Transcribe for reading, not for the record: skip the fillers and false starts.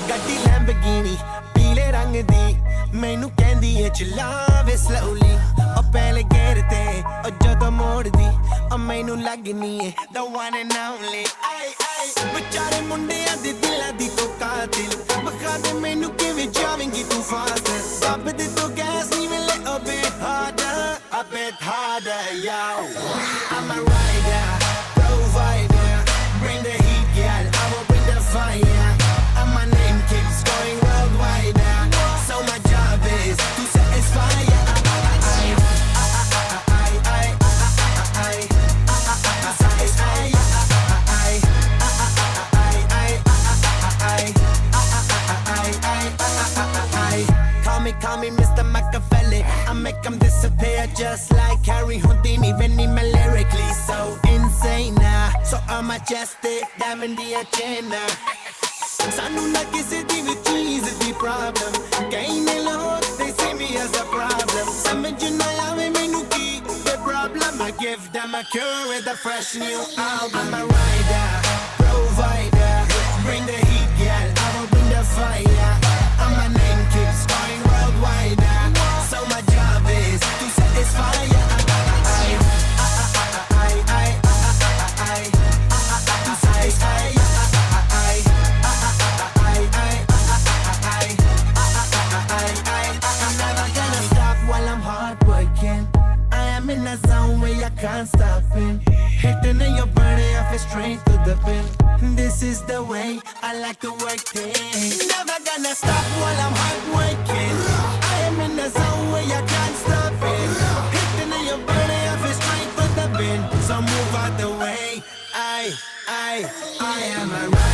ਗੱਡੀ ਲੈਂਬਗੀਨੀ ਪੀਲੇ ਰੰਗ ਦੀ ਮੈਨੂੰ ਕਹਿੰਦੀ ਏ ਚਲਾਵੇ slowly ਉਹ ਪਹਿਲੇ ਗੇਰ ਤੇ ਉਹ ਜਦੋਂ ਮੋੜਦੀ ਉਹ ਮੈਨੂੰ ਲੱਗਨੀ ਏ the one and only ਵਿਚਾਰੇ ਮੁੰਡਿਆਂ ਦੇ ਦਿਲਾਂ ਦੀ ਤੂੰ ਕਾਤਿਲ ਬਖਾ ਦੇ ਮੈਨੂੰ ਕਿਵੇਂ ਜਾਵੇਂਗੀ ਤੂੰ ਫਾਸਟ ਰੱਬ ਦੇ ਤੋਂ ਗੈਸ ਨਹੀਂ ਮਿਲੇ a bit harder yo I'm a rider provider bring the heat girl I will bring the fire and my name keeps going worldwide so my job is to satisfy Call me Mr. Machiavelli I make them disappear just like Harry Houdini Veni me lyrically so insane so I'm majestic diamond the agenda Sanu na kisi di vi cheese di problem Kain log they see me as a problem Samajh na aave mainu ki the problem I give them a cure with a fresh new album I'm a rider provider bring the heat girl I will bring the fire and my name keeps going worldwide so my job is to satisfy I'm never gonna stop while I'm hard working I am in a zone where I can't stop it hitting in your body I feel straight to the pin this is the way I like to work things never gonna stop while I'm hard working I am in a zone where I can't stop it hitting in your body I feel straight to the pin so move out the way I am a rider